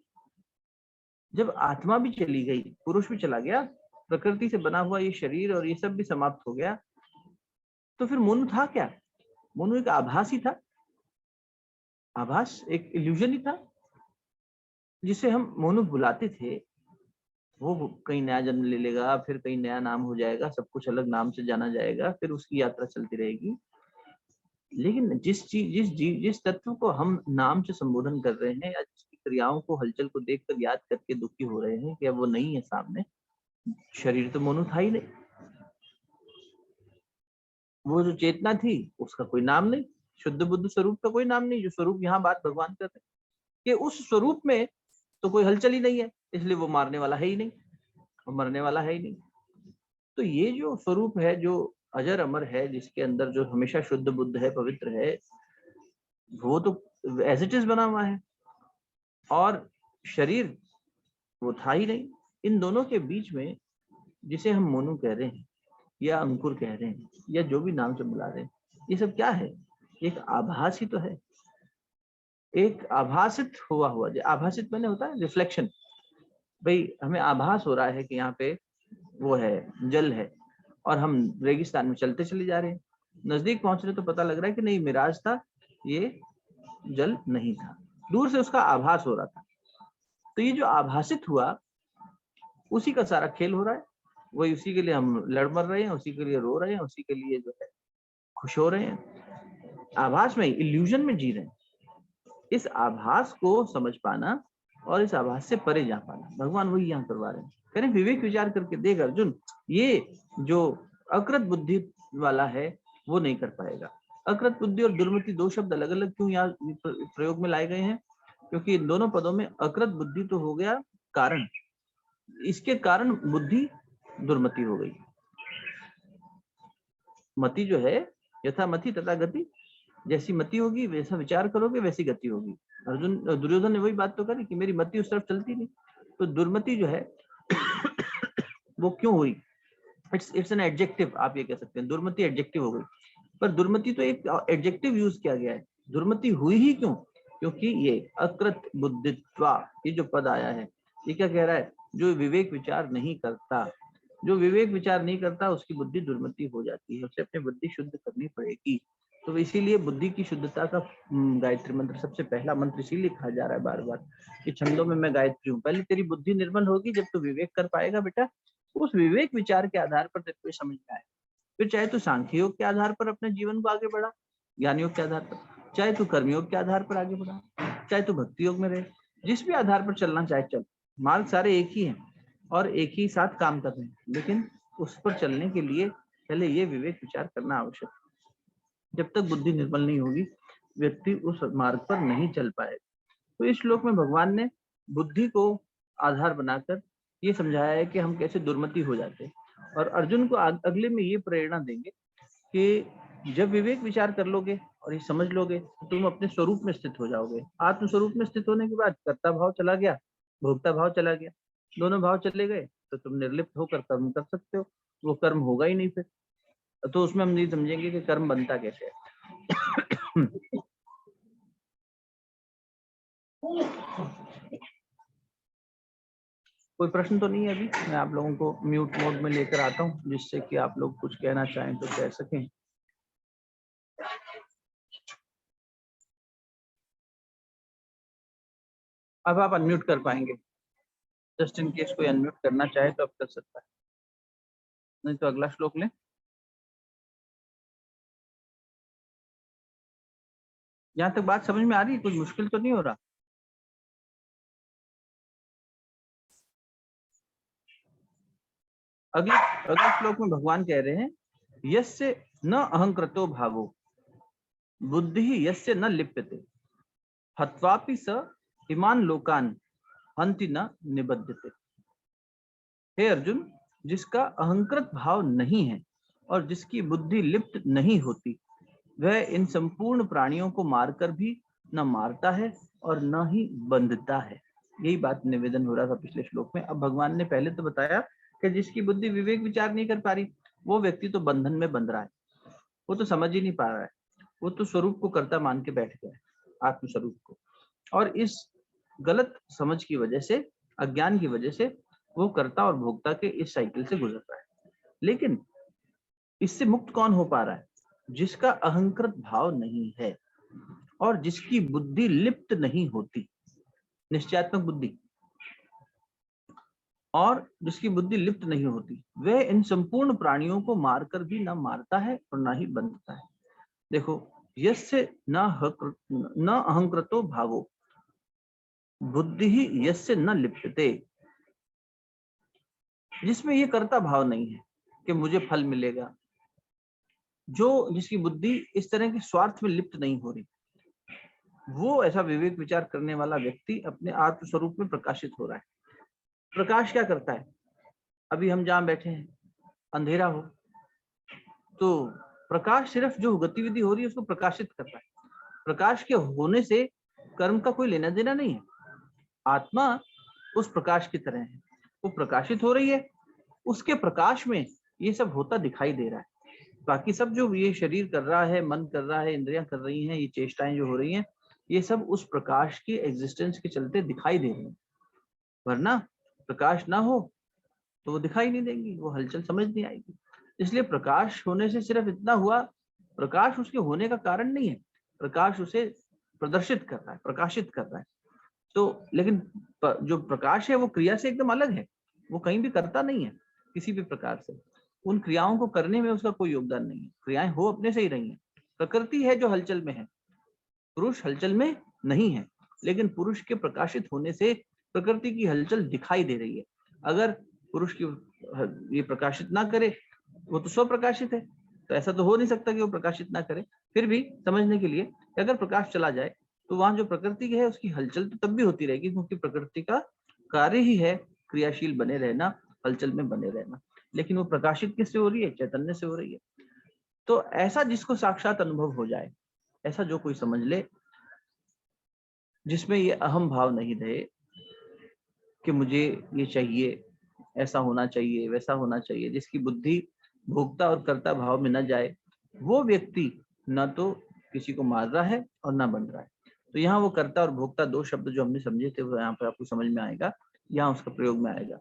जब आत्मा भी चली गई, पुरुष भी चला गया, प्रकृति से बना हुआ ये शरीर और ये सब भी समाप्त हो गया, तो फिर मोनू था क्या? मोनू एक आभास ही था, आभास, एक इल्यूजन ही था, जिसे हम मोनू बुलाते थे। वो कहीं नया जन्म ले लेगा, फिर कहीं नया नाम हो जाएगा, सब कुछ अलग नाम से जाना जाएगा, फिर उसकी यात्रा चलती रहेगी। लेकिन जिस तत्व को हम नाम से संबोधन कर रहे हैं, या जिसकी क्रियाओं को, हलचल को देखकर याद करके दुखी हो रहे हैं कि अब वो नहीं है सामने, शरीर तो मोनू था ही नहीं। वो जो चेतना थी उसका कोई नाम नहीं, शुद्ध बुद्ध स्वरूप का कोई नाम नहीं, जो स्वरूप यहाँ बात भगवान कर रहे हैं कि उस स्वरूप में तो कोई हलचल ही नहीं है, इसलिए वो मारने वाला है ही नहीं, वो मरने वाला है ही नहीं। तो ये जो स्वरूप है, जो अजर अमर है, जिसके अंदर जो हमेशा शुद्ध बुद्ध है, पवित्र है, वो तो एज इट इज बना हुआ है, और शरीर वो था ही नहीं। इन दोनों के बीच में जिसे हम मोनू कह रहे हैं, या अंकुर कह रहे हैं, या जो भी नाम से बुला रहे हैं, ये सब क्या है? एक आभास ही तो है, एक आभासित हुआ हुआ। जो आभासित मैंने होता है रिफ्लेक्शन, भाई हमें आभास हो रहा है कि यहाँ पे वो है, जल है, और हम रेगिस्तान में चलते चले जा रहे हैं, नजदीक पहुंच रहे तो पता लग रहा है कि नहीं, मिराज था, ये जल नहीं था, दूर से उसका आभास हो रहा था। तो ये जो आभासित हुआ, उसी का सारा खेल हो रहा है, वही, उसी के लिए हम लड़ मर रहे हैं, उसी के लिए रो रहे हैं, उसी के लिए जो है खुश हो रहे हैं, आभास में, इल्यूजन में जी रहे हैं। इस आभास को समझ पाना और इस आभास से परे जा पाना, भगवान वही यहाँ करवा रहे हैं। कह रहे हैं विवेक विचार करके देख अर्जुन, ये जो अकृत बुद्धि वाला है वो नहीं कर पाएगा। अकृत बुद्धि और दुर्मति दो शब्द अलग अलग क्यों यहाँ प्रयोग में लाए गए हैं? क्योंकि इन दोनों पदों में अकृत बुद्धि तो हो गया कारण, इसके कारण बुद्धि दुर्मति हो गई। मति जो है, यथा मति तथा गति, जैसी मति होगी वैसा विचार करोगे वैसी गति होगी। अर्जुन, दुर्योधन ने वही बात तो करी कि मेरी मति उस तरफ चलती नहीं। तो दुर्मति जो है वो क्यों हुई? इट्स एन एडजेक्टिव, आप ये कह सकते हैं, दुर्मति एडजेक्टिव हो गई। पर दुर्मति तो एक एडजेक्टिव यूज किया गया है, दुर्मति हुई ही क्यों? क्योंकि ये अकृत बुद्धित्वा, ये जो पद आया है, ये क्या कह रहा है? जो विवेक विचार नहीं करता, जो विवेक विचार नहीं करता, उसकी बुद्धि दुर्मति हो जाती है, उसे अपनी बुद्धि शुद्ध करनी पड़ेगी। तो इसीलिए बुद्धि की शुद्धता का गायत्री मंत्र सबसे पहला मंत्र इसीलिए कहा जा रहा है बार बार कि छंदों में मैं गायत्री हूँ। पहले तेरी बुद्धि निर्मल होगी, जब तू विवेक कर पाएगा बेटा, उस विवेक विचार के आधार पर तेरे को समझ में आए। फिर चाहे तू सांख्य योग के आधार पर अपने जीवन को आगे बढ़ा, ज्ञान योग के आधार पर, चाहे तू कर्मयोग के आधार पर आगे बढ़ा, चाहे तू भक्ति योग में रहे, जिस भी आधार पर चलना चाहे चल, मार्ग सारे एक ही हैं और एक ही साथ काम कर रहे हैं। लेकिन उस पर चलने के लिए पहले ये विवेक विचार करना आवश्यक है। जब तक बुद्धि निर्मल नहीं होगी, व्यक्ति उस मार्ग पर नहीं चल पाएगा। तो इस श्लोक में भगवान ने बुद्धि को आधार बनाकर ये समझाया है कि हम कैसे दुर्मति हो जाते हैं, और अर्जुन को अगले में ये प्रेरणा देंगे कि जब विवेक विचार कर लोगे और ये समझ लोगे तो तुम अपने स्वरूप में स्थित हो जाओगे। आत्म स्वरूप में स्थित होने के बाद कर्ता भाव चला गया, भोक्ता भाव चला गया, दोनों भाव चले गए तो तुम निर्लिप्त होकर कर्म कर सकते हो। वो कर्म होगा ही नहीं फिर, तो उसमें हम ये समझेंगे कि कर्म बनता कैसे है। कोई प्रश्न तो नहीं है अभी? मैं आप लोगों को म्यूट मोड में लेकर आता हूँ, जिससे कि आप लोग कुछ कहना चाहें तो कह सकें। अब आप अनम्यूट कर पाएंगे, जस्ट इन केस कोई अनम्यूट करना चाहे तो अब कर सकता है, नहीं तो अगला श्लोक लें। यहाँ तक बात समझ में आ रही है? कुछ मुश्किल तो नहीं हो रहा? अगले श्लोक में भगवान कह रहे हैं, यस्य न अहंकृतो भावो बुद्धि यस्य न लिप्यते हत्वापि स इमान लोकान हंति न निबध्यते। हे अर्जुन, जिसका अहंकृत भाव नहीं है और जिसकी बुद्धि लिप्त नहीं होती, वह इन संपूर्ण प्राणियों को मारकर भी न मारता है और न ही बंधता है। यही बात निवेदन हो रहा था पिछले श्लोक में। अब भगवान ने पहले तो बताया कि जिसकी बुद्धि विवेक विचार नहीं कर पा रही, वो व्यक्ति तो बंधन में बंध रहा है, वो तो समझ ही नहीं पा रहा है, वो तो स्वरूप को कर्ता मान के बैठ गया है, आत्म स्वरूप को। और इस गलत समझ की वजह से, अज्ञान की वजह से वो कर्ता और भोक्ता के इस साइकिल से गुजर रहा है। लेकिन इससे मुक्त कौन हो पा रहा है? जिसका अहंकृत भाव नहीं है और जिसकी बुद्धि लिप्त नहीं होती, निश्चयात्मक बुद्धि, और जिसकी बुद्धि लिप्त नहीं होती, वह इन संपूर्ण प्राणियों को मारकर भी न मारता है और न ही बंधता है। देखो, यस्य न अहंकृतो भावो बुद्धि ही यस्य न लिप्यते। जिसमें ये कर्ता भाव नहीं है कि मुझे फल मिलेगा, जिसकी बुद्धि इस तरह के स्वार्थ में लिप्त नहीं हो रही, वो ऐसा विवेक विचार करने वाला व्यक्ति अपने आत्म स्वरूप में प्रकाशित हो रहा है। प्रकाश क्या करता है? अभी हम जहां बैठे हैं, अंधेरा हो तो प्रकाश सिर्फ जो गतिविधि हो रही है उसको प्रकाशित करता है। प्रकाश के होने से कर्म का कोई लेना देना नहीं है। आत्मा उस प्रकाश की तरह है, वो प्रकाशित हो रही है, उसके प्रकाश में ये सब होता दिखाई दे रहा है। बाकी सब जो ये शरीर कर रहा है, मन कर रहा है, इंद्रियां कर रही हैं, ये चेष्टाएं जो हो रही हैं, ये सब उस प्रकाश की एग्जिस्टेंस के चलते दिखाई दे रही हैं। वरना प्रकाश ना हो तो वो दिखाई नहीं देंगी, वो हलचल समझ नहीं आएगी। इसलिए प्रकाश होने से सिर्फ इतना हुआ, प्रकाश उसके होने का कारण नहीं है, प्रकाश उसे प्रदर्शित कर रहा है, प्रकाशित कर रहा है। तो लेकिन जो प्रकाश है वो क्रिया से एकदम अलग है, वो कहीं भी करता नहीं है किसी भी प्रकार से, उन क्रियाओं को करने में उसका कोई योगदान नहीं है। क्रियाएं हो अपने से ही रही हैं। प्रकृति है जो हलचल में है, पुरुष हलचल में नहीं है, लेकिन पुरुष के प्रकाशित होने से प्रकृति की हलचल दिखाई दे रही है। अगर पुरुष की ये प्रकाशित ना करे, वो तो स्वप्रकाशित है, तो ऐसा तो हो नहीं सकता कि वो प्रकाशित ना करे। फिर भी समझने के लिए, अगर प्रकाश चला जाए तो वहां जो प्रकृति है उसकी हलचल तो तब भी होती रहेगी, क्योंकि प्रकृति का कार्य ही है क्रियाशील बने रहना, हलचल में बने रहना। लेकिन वो प्रकाशित किससे हो रही है? चैतन्य से हो रही है। तो ऐसा जिसको साक्षात अनुभव हो जाए, ऐसा जो कोई समझ ले, जिसमें ये अहम भाव नहीं रहे कि मुझे ये चाहिए, ऐसा होना चाहिए, वैसा होना चाहिए, जिसकी बुद्धि भोक्ता और कर्ता भाव में न जाए, वो व्यक्ति न तो किसी को मार रहा है और न बन रहा है। तो यहाँ वो कर्ता और भोक्ता दो शब्द जो हमने समझे थे वो यहाँ पर आपको समझ में आएगा, यहाँ उसका प्रयोग में आएगा।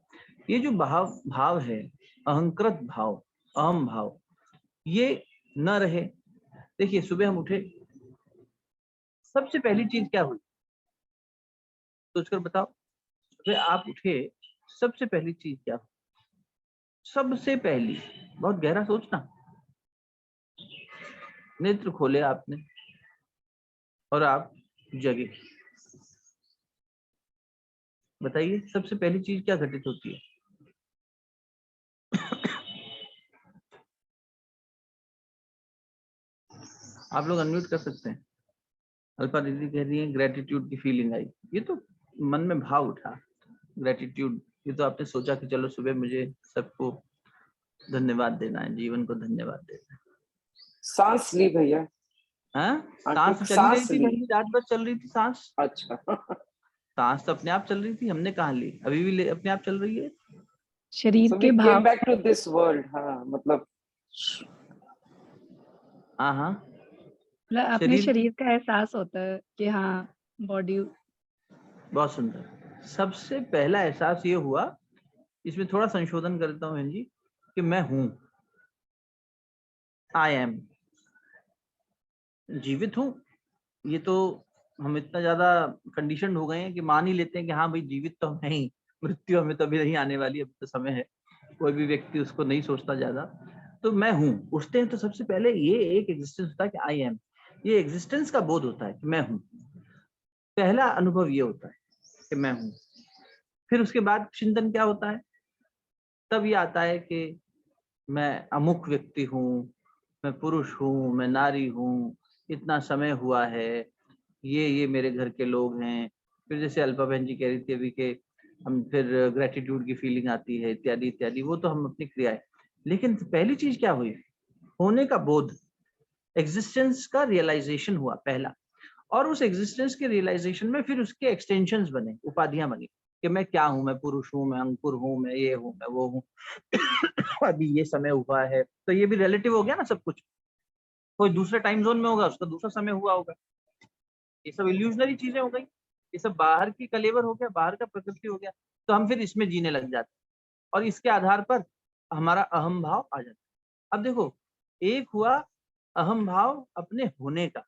ये जो भाव है, अहंकृत भाव, अहम भाव, ये न रहे। देखिए, सुबह हम उठे, सबसे पहली चीज क्या हुई? सोचकर बताओ, सुबह आप उठे, सबसे पहली चीज क्या हुई? सबसे पहली, बहुत गहरा सोचना, नेत्र खोले आपने और आप जगे। बताइए, सबसे पहली चीज क्या घटित होती है? आप लोग अनम्यूट कर सकते हैं। अल्पा दीदी कह रही है ग्रेटिट्यूड की फीलिंग आई। ये तो मन में भाव उठा, ग्रेटिट्यूड। ये तो आपने सोचा कि चलो सुबह मुझे सबको धन्यवाद देना है, जीवन को धन्यवाद देना है। सांस ली भैया। हाँ, सांस चली रही थी बहन जी, रात भर चल रही थी सांस। अच्छा। सांस तो अपने आप चल रही थी, हमने कहाँ ली, अभी भी अपने आप चल रही है। शरीर के भाव, बैक टू दिस वर्ल्ड। हाँ, मतलब हाँ, अपने शरीर का एहसास होता है कि हाँ, बॉडी। बहुत सुंदर। सबसे पहला एहसास ये हुआ, इसमें थोड़ा संशोधन करता हूँ बहन जी, कि मैं हूं, आई एम, जीवित हूं। ये तो हम इतना ज्यादा कंडीशन हो गए हैं कि मान ही लेते हैं कि हाँ भाई जीवित तो हम हैं ही, मृत्यु हमें तो अभी नहीं आने वाली, अभी तो समय है। कोई भी व्यक्ति उसको नहीं सोचता ज्यादा। तो मैं हूं, उठते हैं तो सबसे पहले ये एक एग्जिस्टेंस होता है कि आई एम, ये एग्जिस्टेंस का बोध होता है कि मैं हूं। पहला अनुभव ये होता है कि मैं हूं। फिर उसके बाद चिंतन क्या होता है? तब ये आता है कि मैं अमुक व्यक्ति हूँ, मैं पुरुष हूँ, मैं नारी हूँ, इतना समय हुआ है, ये मेरे घर के लोग हैं। फिर जैसे अल्पा बहन जी कह रही थी अभी के हम फिर ग्रेटिट्यूड की फीलिंग आती है, इत्यादि इत्यादि, वो तो हम अपनी क्रियाएं। लेकिन पहली चीज क्या हुई? होने का बोध, एग्जिस्टेंस का रियलाइजेशन हुआ पहला। और उस एग्जिस्टेंस के रियलाइजेशन में फिर उसके एक्सटेंशंस बने, उपाधियां बनी कि मैं क्या हूं, मैं पुरुष हूं, मैं अंकुर हूं, मैं ये हूं, मैं वो हूं। अभी ये समय हुआ है तो ये भी रिलेटिव हो गया ना सब कुछ। कोई दूसरे टाइम जोन में होगा, उसका दूसरा समय हुआ होगा। ये सब इल्यूजनरी चीजें हो गई, ये सब बाहर की कलेवर हो गया, बाहर का प्रकृति हो गया। तो हम फिर इसमें जीने लग जाते हैं और इसके आधार पर हमारा अहम भाव आ जाता है। अब देखो, एक हुआ अहम भाव अपने होने का,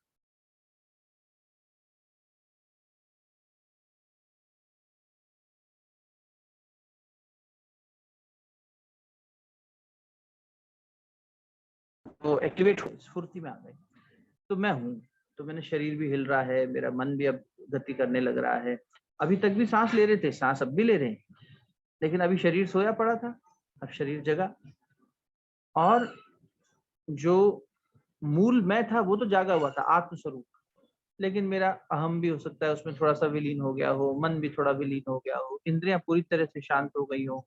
वो एक्टिवेट हो, स्फूर्ति में आ गई। तो मैं हूँ, तो मैंने शरीर भी हिल रहा है, मेरा मन भी अब गति करने लग रहा है। अभी तक भी सांस ले रहे थे, सांस अब भी ले रहे हैं, लेकिन अभी शरीर सोया पड़ा था, अब शरीर जगा। और जो मूल मैं था वो तो जागा हुआ था, आत्मस्वरूप। लेकिन मेरा अहम भी हो सकता है उसमें थोड़ा सा विलीन हो गया हो, मन भी थोड़ा विलीन हो गया हो, इंद्रियां पूरी तरह से शांत हो गई हो,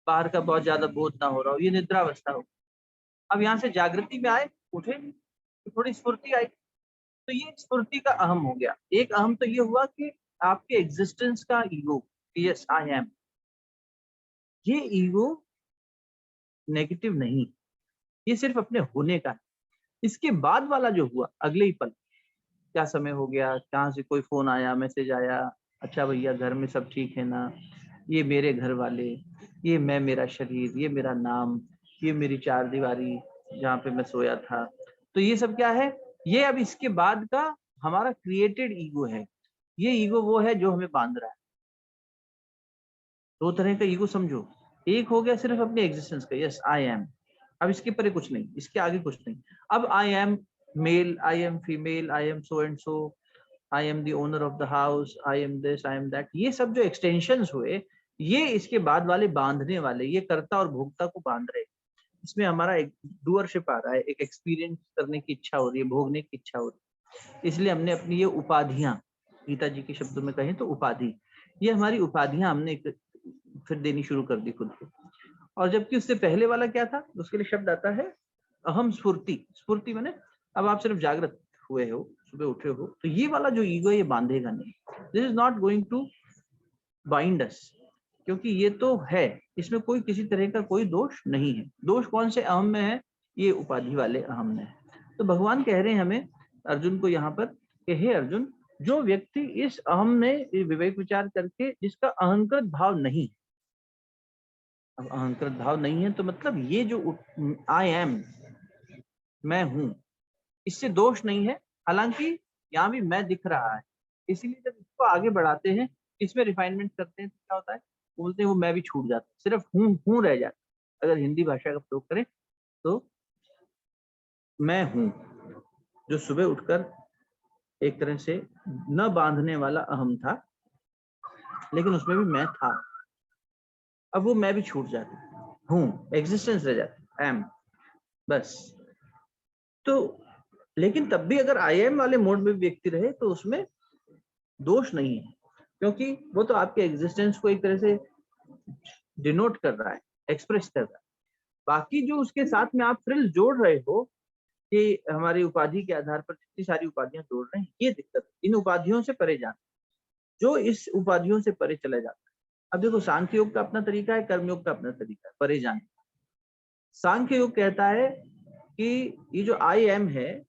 बाहर का बहुत ज्यादा बोध ना हो रहा हो, ये निद्रावस्था हो। अब यहाँ से जागृति में आए, उठे तो थोड़ी स्फूर्ति आई, तो ये स्फूर्ति का अहम हो गया। एक अहम तो ये हुआ कि आपके एग्जिस्टेंस का ईगो, यस आई एम, ये ईगो नेगेटिव नहीं, ये सिर्फ अपने होने का है। इसके बाद वाला जो हुआ अगले ही पल, क्या समय हो गया, कहाँ से कोई फोन आया, मैसेज आया, अच्छा भैया घर में सब ठीक है ना, ये मेरे घर वाले, ये मैं, मेरा शरीर, ये मेरा नाम, ये मेरी चार दीवारी जहाँ पे मैं सोया था। तो ये सब क्या है? ये अब इसके बाद का हमारा क्रिएटेड ईगो है। ये ईगो वो है जो हमें बांध रहा है। दो तरह का ईगो समझो, एक हो गया सिर्फ अपने एग्जिस्टेंस का, यस आई एम, अब इसके परे कुछ नहीं, इसके आगे कुछ नहीं। अब I am male, I am female, I am so and so, I am the owner of the house, I am this, I am that, ये सब जो एक्सटेंशंस हुए, ये इसके बाद वाले बांधने वाले, ये कर्ता और भोक्ता को बांध रहे। इसमें हमारा एक डूअरशिप आ रहा है, एक एक्सपीरियंस करने की इच्छा हो रही है, भोगने की इच्छा हो रही है। इसलिए हमने अपनी ये उपाधियां, गीता जी के शब्दों में कहें तो उपाधि, ये हमारी उपाधियां हमने फिर देनी शुरू कर दी खुद को। और जबकि उससे पहले वाला क्या था, उसके लिए शब्द आता है अहम स्फूर्ति। स्फूर्ति माने अब आप सिर्फ जागृत हुए हो, सुबह उठे हो, तो ये वाला जो ईगो ये बांधेगा नहीं। This is not going to bind us, क्योंकि ये तो है, इसमें कोई किसी तरह का कोई दोष नहीं है। दोष कौन से अहम में है? ये उपाधि वाले अहम में है। तो भगवान कह रहे हैं हमें, अर्जुन को यहाँ पर, कि हे अर्जुन, जो व्यक्ति इस अहम में विवेक विचार करके, जिसका अहंकृत भाव नहीं, अब अहंकृत भाव नहीं है तो मतलब ये जो आई एम, मैं हूं, इससे दोष नहीं है। हालांकि यहाँ भी मैं दिख रहा है, इसीलिए जब इसको आगे बढ़ाते हैं, इसमें रिफाइनमेंट करते हैं, तो क्या होता है, बोलते हैं वो मैं भी छूट जाता है, सिर्फ हूं रह जाता है। अगर हिंदी भाषा का प्रयोग करें तो मैं हूं, जो सुबह उठकर एक तरह से न बांधने वाला अहम था, लेकिन उसमें भी मैं था, अब वो मैं भी छूट जाता हूँ, एग्जिस्टेंस रह जाता, एम, बस। तो लेकिन तब भी अगर आई एम वाले मोड में व्यक्ति रहे तो उसमें दोष नहीं है, क्योंकि वो तो आपके एग्जिस्टेंस को एक तरह से डिनोट कर रहा है, एक्सप्रेस कर रहा है। बाकी जो उसके साथ में आप फ्रिल जोड़ रहे हो, कि हमारी उपाधि के आधार पर जितनी सारी उपाधियां जोड़ रहे हैं, ये दिक्कत है। इन उपाधियों से परे जाना, जो इस उपाधियों से परे चले जाता है। अब देखो, सांख्य योग का अपना तरीका है, कर्मयोग का अपना तरीका है परे जाने का। सांख्य योग कहता है कि ये जो आई एम है,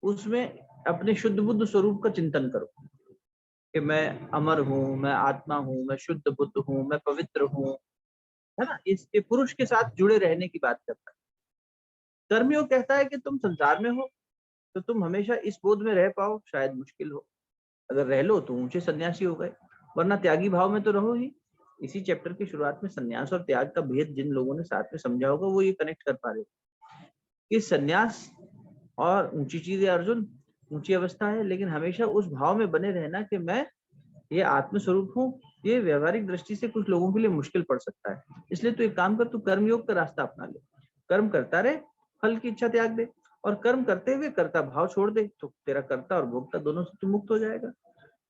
उसमें अपने शुद्ध बुद्ध स्वरूप का चिंतन करो, कि मैं अमर हूँ, मैं आत्मा हूँ, मैं शुद्ध बुद्ध हूँ, मैं पवित्र हूँ, है ना। इसके पुरुष के साथ जुड़े रहने की बात करता है। कर्मयोग कहता है कि तुम संसार में हो, तो तुम हमेशा इस बोध में रह पाओ शायद मुश्किल हो, अगर रह लो तो ऊंचे सन्यासी हो गए, वरना त्यागी भाव में तो रहो ही। इसी चैप्टर की शुरुआत में सन्यास और त्याग का भेद जिन लोगों ने साथ में समझा होगा, वो ये कनेक्ट कर पा रहे कि सन्यास और ऊंची चीज है अर्जुन, ऊंची अवस्था है, लेकिन हमेशा उस भाव में बने रहना कि मैं ये आत्मस्वरूप हूँ। ये व्यवहारिक दृष्टि से कुछ लोगों के लिए मुश्किल पड़ सकता है, इसलिए तू एक काम कर, तू कर्मयोग का रास्ता अपना ले, कर्म करता रहे, फल की इच्छा त्याग दे, और कर्म करते हुए कर्ता भाव छोड़ दे, तो तेरा कर्ता और भोक्ता दोनों से तू मुक्त हो जाएगा,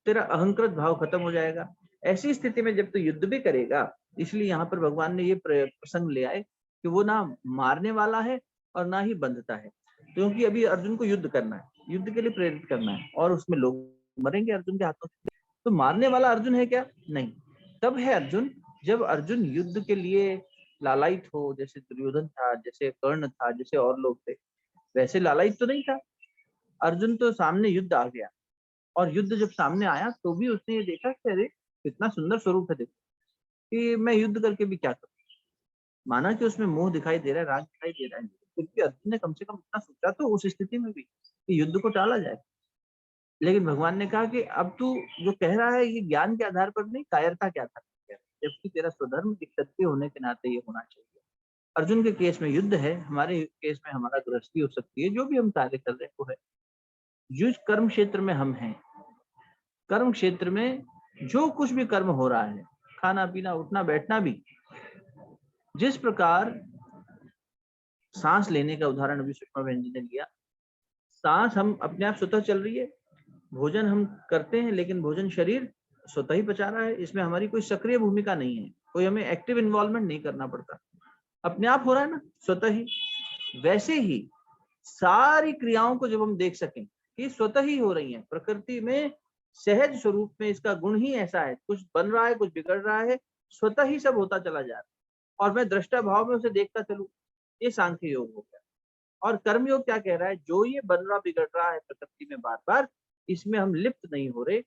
तेरा अहंकृत भाव खत्म हो जाएगा, ऐसी स्थिति में जब तू युद्ध भी करेगा, इसलिए यहाँ पर भगवान ने ये प्रसंग ले आए कि वो ना मारने वाला है और ना ही बंधता है, क्योंकि अभी अर्जुन को युद्ध करना है, युद्ध के लिए प्रेरित करना है और उसमें लोग मरेंगे अर्जुन के हाथों से। तो मारने वाला अर्जुन है क्या? नहीं। तब है अर्जुन जब अर्जुन युद्ध के लिए लालायित हो, जैसे दुर्योधन था, जैसे कर्ण था, जैसे और लोग थे, वैसे लालायित तो नहीं था अर्जुन। तो सामने युद्ध आ गया, और युद्ध जब सामने आया तो भी उसने ये देखा कि अरे कितना सुंदर स्वरूप है, देखो कि मैं युद्ध करके भी क्या करूं। माना कि उसमें मोह दिखाई दे रहा है, राग दिखाई दे रहा है, क्योंकि अर्जुन ने कम से कम इतना सोचा तो उस स्थिति में भी कि युद्ध को टाला जाए। लेकिन भगवान ने कहा कि अब तू जो कह रहा है ये ज्ञान के आधार पर नहीं, कायरता के आधार पर कह रहा है, जबकि तेरा स्वधर्म एक क्षत्रिय होने के नाते ये होना चाहिए। अर्जुन के केस में युद्ध है, हमारे केस में हमारा गृहस्थी हो सकती है, जो भी हम कार्य कर रहे हैं वो है। जिस कर्म क्षेत्र में हम हैं, कर्म क्षेत्र में जो कुछ भी कर्म हो रहा है, खाना पीना उठना बैठना भी, जिस प्रकार सांस लेने का उदाहरण अभी सुषमा बहन जी ने लिया, सांस हम अपने आप स्वतः चल रही है, भोजन हम करते हैं लेकिन भोजन शरीर स्वतः ही पचा रहा है, इसमें हमारी कोई सक्रिय भूमिका नहीं है, कोई हमें एक्टिव इन्वॉल्वमेंट नहीं करना पड़ता, अपने आप हो रहा है ना स्वतः ही। वैसे ही सारी क्रियाओं को जब हम देख सकें कि स्वतः ही हो रही हैं, प्रकृति में सहज स्वरूप में इसका गुण ही ऐसा है, कुछ बन रहा है कुछ बिगड़ रहा है, स्वतः ही सब होता चला जा रहा है, और मैं दृष्टा भाव में उसे देखता चलूं, ये सांख्य योग हो गया। और कर्मयोग क्या कह रहा है? जो ये बन रहा बिगड़ रहा है प्रकृति में बार बार, इसमें हम लिप्त नहीं हो रहे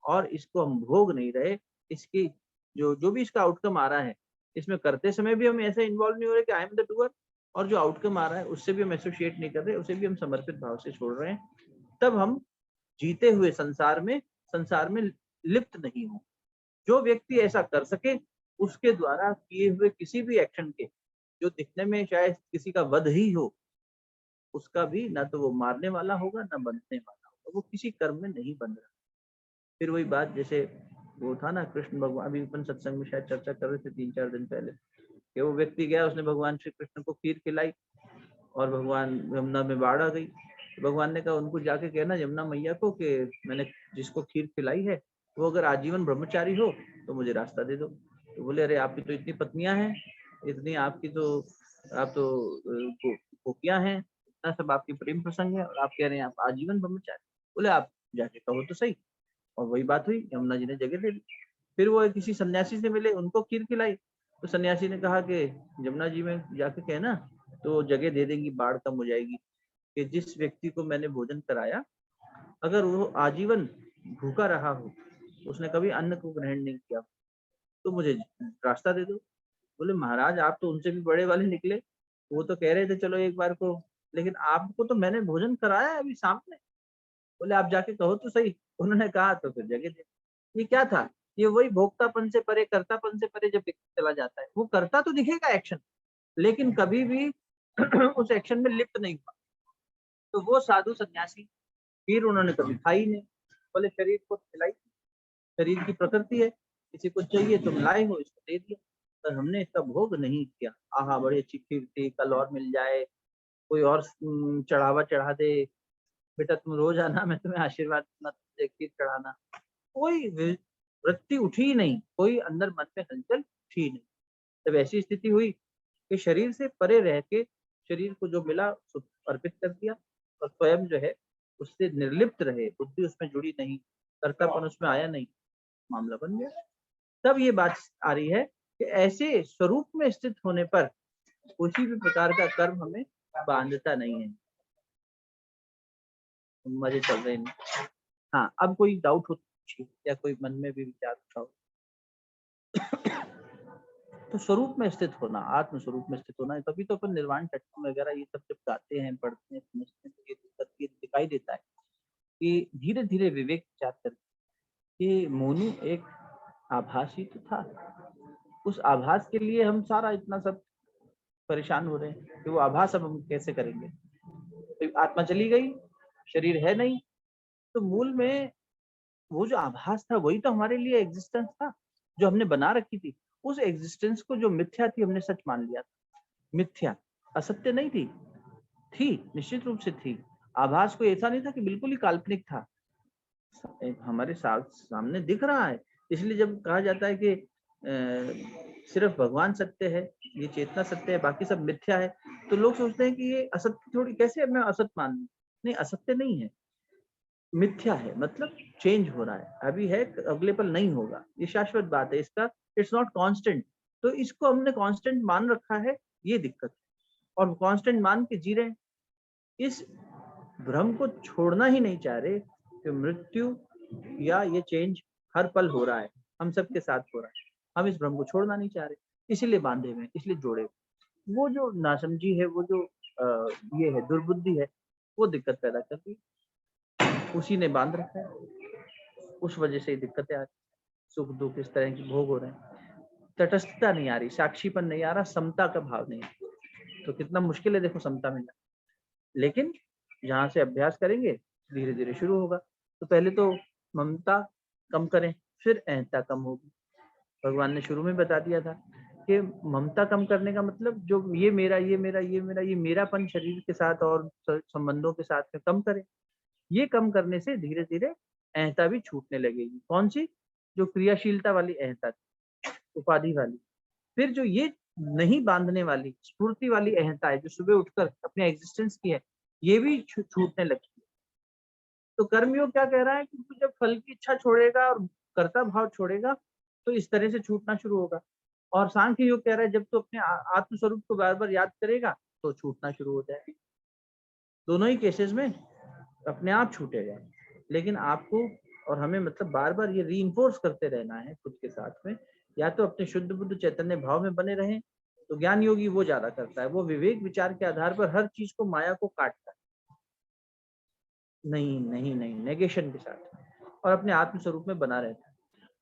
और इसको हम भोग नहीं रहे, इसकी जो भी इसका आउटकम आ रहा है, इसमें करते समय भी हम ऐसे इन्वॉल्व नहीं हो रहे कि आई एम द डूअर, और जो आउटकम आ रहा है उससे भी हम एसोसिएट नहीं कर रहे, उसे भी हम समर्पित भाव से छोड़ रहे हैं। तब हम जीते हुए संसार में लिप्त नहीं हो। जो व्यक्ति ऐसा कर सके, उसके द्वारा किए हुए किसी भी एक्शन के, जो दिखने में शायद किसी का वध ही हो, उसका भी ना तो वो मारने वाला होगा ना बंधने वाला होगा, वो किसी कर्म में नहीं बंध रहा। फिर वही बात जैसे वो था ना, कृष्ण भगवान, अभी अपन सत्संग में शायद चर्चा कर रहे थे 3-4 दिन पहले, कि वो व्यक्ति गया, उसने भगवान श्री कृष्ण को खीर खिलाई और भगवान यमुना में बाढ़ आ गई। तो भगवान ने कहा उनको जाके कहना यमुना मैया को कि मैंने जिसको खीर खिलाई है वो अगर आजीवन ब्रह्मचारी हो तो मुझे रास्ता दे दो। तो बोले अरे आपकी तो इतनी पत्नियां हैं, इतनी आपकी तो आप तो गोपियां हैं, इतना सब आपकी प्रेम प्रसंग है और आप कह रहे हैं आप आजीवन ब्रह्मचारी। बोले आप जाके कहो तो सही। और वही बात हुई, यमुना जी ने जगह दे दी। फिर वो किसी सन्यासी से मिले, उनको खीर खिलाई, तो सन्यासी ने कहा कि यमुना जी में जाके कहना तो जगह दे देंगी, बाढ़ कम हो जाएगी, कि जिस व्यक्ति को मैंने भोजन कराया अगर वो आजीवन भूखा रहा हो, उसने कभी अन्न को ग्रहण नहीं किया, तो मुझे रास्ता दे दो। बोले महाराज आप तो उनसे भी बड़े वाले निकले, वो तो कह रहे थे चलो एक बार को, लेकिन आपको तो मैंने भोजन कराया है अभी सामने। बोले आप जाके कहो तो सही। उन्होंने कहा तो फिर जगह दे। ये क्या था? ये वही भोक्तापन से परे, कर्तापन से परे जब व्यक्ति चला जाता है, वो करता तो दिखेगा एक्शन, लेकिन कभी भी उस एक्शन में लिप्त नहीं हुआ। तो वो साधु सन्यासी फिर उन्होंने कभी खाई नहीं, बोले शरीर को खिलाई, शरीर की प्रकृति है, किसी को चाहिए तुम लाए हो, इसको दे दिया, पर हमने इसका भोग नहीं किया। आहा बड़ी अच्छी खीर थी, कल और मिल जाए, कोई और चढ़ावा चढ़ा दे, बेटा तुम रोज आना, मैं तुम्हें आशीर्वाद खीर चढ़ाना। कोई वृत्ति उठी ही नहीं, कोई अंदर मन में हलचल उठी नहीं। तब ऐसी स्थिति हुई कि शरीर से परे रह के शरीर को जो मिला उसको अर्पित कर दिया, और स्वयं जो है उससे निर्लिप्त रहे, बुद्धि उसमें जुड़ी नहीं, कर्तापन उसमें आया नहीं, मामला बन गया। तब ये बात आ रही है कि ऐसे स्वरूप में स्थित होने पर किसी भी प्रकार का कर्म हमें बांधता नहीं है। मजे चल रहे हैं। हाँ, अब कोई डाउट हो या कोई मन में भी विचार उठा हो तो स्वरूप में स्थित होना, आत्म स्वरूप में स्थित होना, तभी तो अपन निर्वाण चटकम वगैरह ये सब जब गाते हैं, पढ़ते हैं, समझते हैं, तो ये दिखाई देता है कि धीरे धीरे विवेक विचार करके मोनू एक आभास ही तो था। उस आभास के लिए हम सारा इतना सब परेशान हो रहे हैं कि वो आभास अब हम कैसे करेंगे। तो आत्मा चली गई, शरीर है नहीं, तो मूल में वो जो आभास था वही तो हमारे लिए एग्जिस्टेंस था, जो हमने बना रखी थी। उस एग्जिस्टेंस को जो मिथ्या थी हमने सच मान लिया था। मिथ्या असत्य नहीं थी निश्चित रूप से थी। आभास को ऐसा नहीं था कि बिल्कुल ही काल्पनिक था, हमारे सामने दिख रहा है, इसलिए जब कहा जाता है कि सिर्फ भगवान सत्य है, ये चेतना सत्य है, बाकी सब मिथ्या है, तो लोग सोचते हैं कि ये असत्य थोड़ी, कैसे मैं असत्य मान लूं? नहीं, असत्य नहीं है, मिथ्या है, मतलब चेंज हो रहा है, अभी है, अगले पल नहीं होगा, ये शाश्वत बात है, इसका इट्स नॉट कांस्टेंट। तो इसको हमने कांस्टेंट मान रखा है, ये दिक्कत है, और कांस्टेंट मान के जी रहे हैं। इस भ्रम को छोड़ना ही नहीं चाह रहे कि मृत्यु या ये चेंज हर पल हो रहा है, हम सबके साथ हो रहा है, हम इस भ्रम को छोड़ना नहीं चाह रहे, इसीलिए बांधे हुए हैं, इसलिए जोड़े हुए। वो जो नासमझी है, वो जो ये है, दुर्बुद्धि है, वो दिक्कत पैदा करती है, उसी ने बांध रखा है, उस वजह से दिक्कतें आ रही, सुख दुख इस तरह की भोग हो रहे हैं, तटस्थता नहीं आ रही, साक्षीपन नहीं आ रहा, समता का भाव नहीं। तो कितना मुश्किल है देखो समता मिलना, लेकिन जहां से अभ्यास करेंगे धीरे धीरे शुरू होगा। तो पहले तो ममता कम करें, फिर अहंता कम होगी। भगवान ने शुरू में बता दिया था कि ममता कम करने का मतलब जो ये मेरा, ये मेरा, ये मेरा, ये मेरापन शरीर के साथ और संबंधों के साथ में कम करें। ये कम करने से धीरे धीरे अहंता भी छूटने लगेगी। कौन सी? जो क्रियाशीलता वाली अहंता, उपाधि वाली। फिर जो ये नहीं बांधने वाली स्फूर्ति वाली अहंता है, जो सुबह उठकर अपने एग्जिस्टेंस की है, ये भी छूटने लगती है। तो कर्मयोग क्या कह रहा है कि तू जब फल की इच्छा छोड़ेगा और कर्ता भाव छोड़ेगा, तो इस तरह से छूटना शुरू होगा। और सांख्य योग कह रहा है जब तू अपने आत्म स्वरूप को बार बार याद करेगा तो छूटना शुरू हो जाएगा। दोनों ही केसेस में अपने आप छूटेगा, लेकिन आपको और हमें मतलब बार बार ये रीइंफोर्स करते रहना है खुद के साथ में। या तो अपने शुद्ध बुद्ध चैतन्य भाव में बने रहें, तो ज्ञान योगी वो ज्यादा करता है, वो विवेक विचार के आधार पर हर चीज को, माया को काटता है, नहीं नहीं नहीं, नेगेशन के साथ, और अपने आत्म स्वरूप में बना रहता है।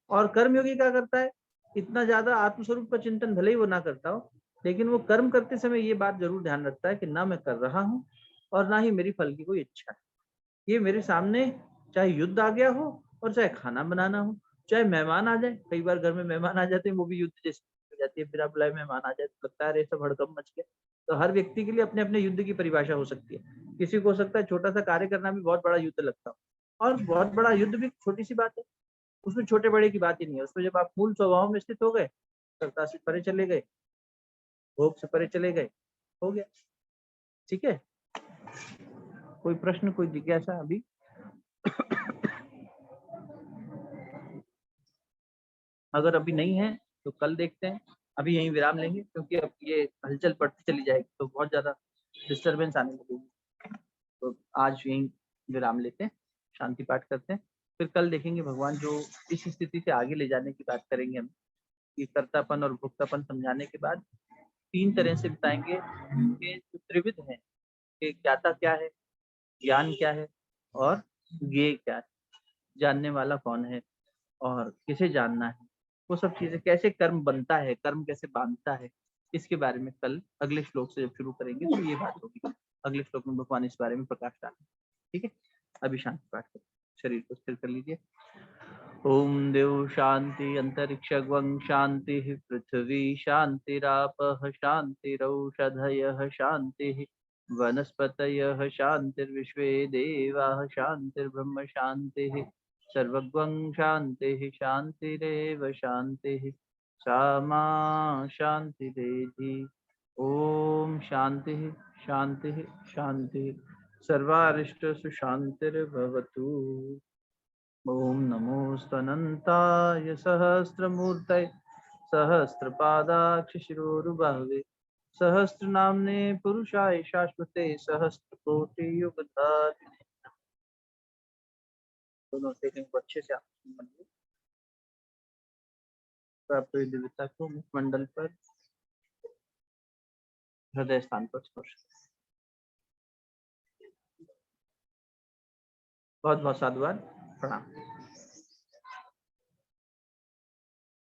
और कर्म योगी क्या करता है? इतना ज्यादा आत्म स्वरूप का चिंतन भले ही वो ना करता हो, लेकिन वो कर्म करते समय ये बात जरूर ध्यान रखता है कि ना मैं कर रहा हूँ और ना ही मेरी फल की कोई इच्छा है। ये मेरे सामने चाहे युद्ध आ गया हो और चाहे खाना बनाना हो, चाहे मेहमान आ जाए, कई बार घर में मेहमान आ जाते हैं, वो भी युद्ध जैसी हो जाती है, बिना बुलाए मेहमान आ जाए तो लगता है अरे सब हड़कंप मच गया। तो हर व्यक्ति के लिए अपने अपने युद्ध की परिभाषा हो सकती है। किसी को हो सकता है छोटा सा कार्य करना भी बहुत बड़ा युद्ध लगता हो, और बहुत बड़ा युद्ध भी छोटी सी बात है, उसमें छोटे बड़े की बात ही नहीं है। उसमें जब आप मूल स्वभाव में स्थित हो गए, कर्ता से परे चले गए, भोग से परे चले गए, हो गया। ठीक है, कोई प्रश्न, कोई जिज्ञासा अभी? अगर अभी नहीं है तो कल देखते हैं, अभी यहीं विराम लेंगे, क्योंकि अब ये हलचल पड़ती चली जाएगी तो बहुत ज्यादा डिस्टरबेंस आने लगेगी। तो आज यहीं विराम लेते हैं, शांति पाठ करते हैं, फिर कल देखेंगे भगवान जो इस स्थिति से आगे ले जाने की बात करेंगे हम। ये कर्तापन और भुक्तापन समझाने के बाद 3 तरह से बताएंगे कि जो त्रिविध है, कि ज्ञाता क्या है, ज्ञान क्या है, और ज्ञेय क्या है, जानने वाला कौन है और किसे जानना है, वो सब चीजें, कैसे कर्म बनता है, कर्म कैसे बांधता है, इसके बारे में कल अगले श्लोक से जब शुरू करेंगे तो ये बात होगी। अगले श्लोक में भगवान इस बारे में प्रकाश डालेंगे। ठीक है, अभी शांति पाठ करें, शरीर को स्थिर कर लीजिए। ओम देव शांति अंतरिक्ष गं शांति पृथ्वी शांतिरापः शांतिरौषधयः शांति वनस्पतयः शांतिर्विश्वे देवाः शांतिर्ब्रह्म शांतिः सर्वगं शांतिः शांतिरेव शांतिः सामा शांतिरेधि। ओम शांतिः शांतिः शांतिः सर्वारिष्ट सुशांतिर्भवतु। ओम नमोऽस्तनन्ताय सहस्रमूर्तये सहस्रपादाक्षशिरोरुबाहवे सहस्रनाम्ने पुरुषाय शाश्वते सहस्रकोटियुगधारिणे। दोनों सेकंड को अच्छे से आप समझिए। प्राप्त हुई दिव्यता को मुखमंडल पर, हृदय स्थान पर स्पर्श। बहुत बहुत साधुवाद, प्रणाम।